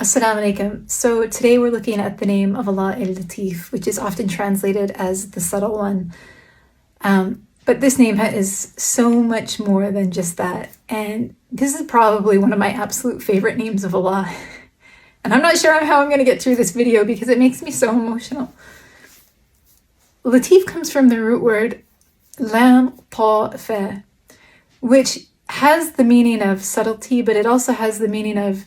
Assalamu alaikum. So today we're looking at the name of Allah al-Latif, which is often translated as the subtle one. But this name is so much more than just that. And this is probably one of my absolute favorite names of Allah. And I'm not sure how I'm going to get through this video because it makes me so emotional. Latif comes from the root word lam ta fa, which has the meaning of subtlety, but it also has the meaning of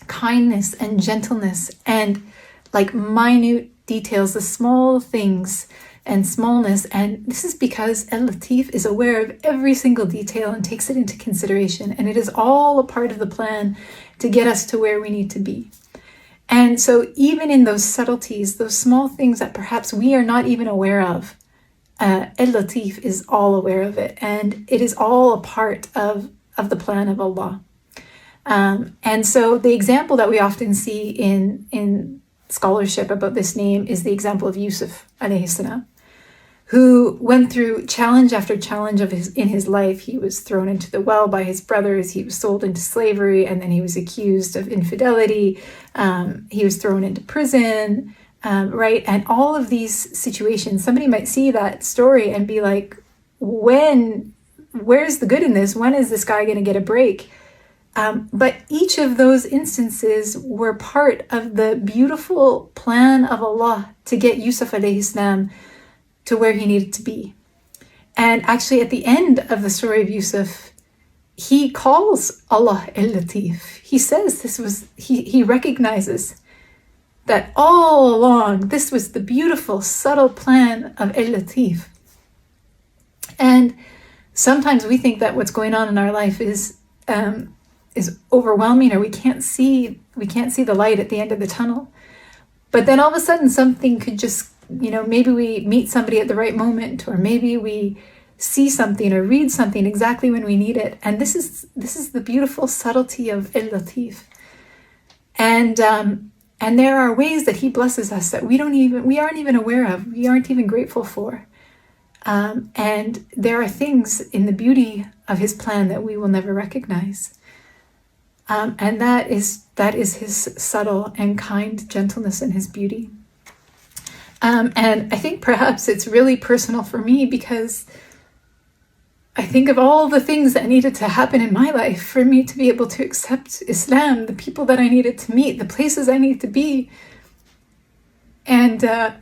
kindness and gentleness and like minute details, the small things and smallness. And this is because al-Latif is aware of every single detail and takes it into consideration. And it is all a part of the plan to get us to where we need to be. And so even in those subtleties, those small things that perhaps we are not even aware of, al-Latif is all aware of it. And it is all a part of the plan of Allah. And so the example that we often see in scholarship about this name is the example of Yusuf alayhi salam, who went through challenge after challenge in his life. He was thrown into the well by his brothers, he was sold into slavery, and then he was accused of infidelity, he was thrown into prison, right? And all of these situations, somebody might see that story and be like, where's the good in this? When is this guy going to get a break? But each of those instances were part of the beautiful plan of Allah to get Yusuf alayhi salam to where he needed to be. And actually at the end of the story of Yusuf, he calls Allah al-Latif. He says he recognizes that all along this was the beautiful, subtle plan of al-Latif. And sometimes we think that what's going on in our life is overwhelming, or we can't see the light at the end of the tunnel. But then all of a sudden something could just, maybe we meet somebody at the right moment, or maybe we see something or read something exactly when we need it. And this is the beautiful subtlety of al-Latif. And there are ways that he blesses us that we aren't even aware of, we aren't even grateful for. And there are things in the beauty of his plan that we will never recognize. And that is his subtle and kind gentleness and his beauty. And I think perhaps it's really personal for me because I think of all the things that needed to happen in my life for me to be able to accept Islam, the people that I needed to meet, the places I needed to be. And that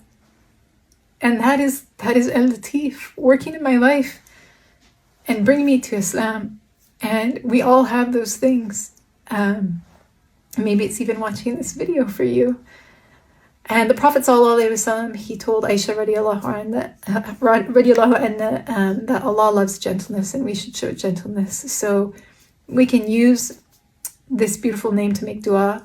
is al-Latif working in my life and bringing me to Islam. And we all have those things. Maybe it's even watching this video for you. And the Prophet ﷺ, he told Aisha radiallahu anha that Allah loves gentleness and we should show gentleness. So we can use this beautiful name to make dua.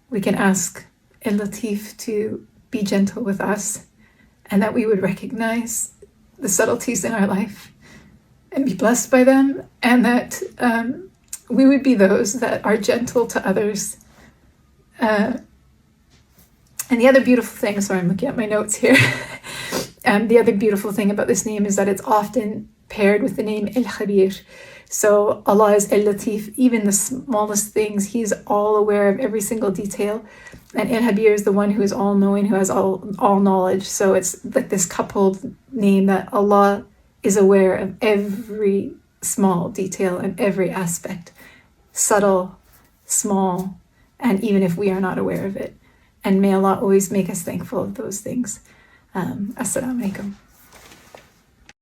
We can ask al-Latif to be gentle with us, and that we would recognize the subtleties in our life and be blessed by them, and that we would be those that are gentle to others. And the other beautiful thing, sorry, I'm looking at my notes here. The other beautiful thing about this name is that it's often paired with the name Al-Khabir. So Allah is Al-Latif, even the smallest things, He's all aware of every single detail. And Al-Khabir is the one who is all-knowing, who has all knowledge. So it's like this coupled name that Allah is aware of every small detail and every aspect. Subtle, small, and even if we are not aware of it. And may Allah always make us thankful of those things. Assalamu alaikum.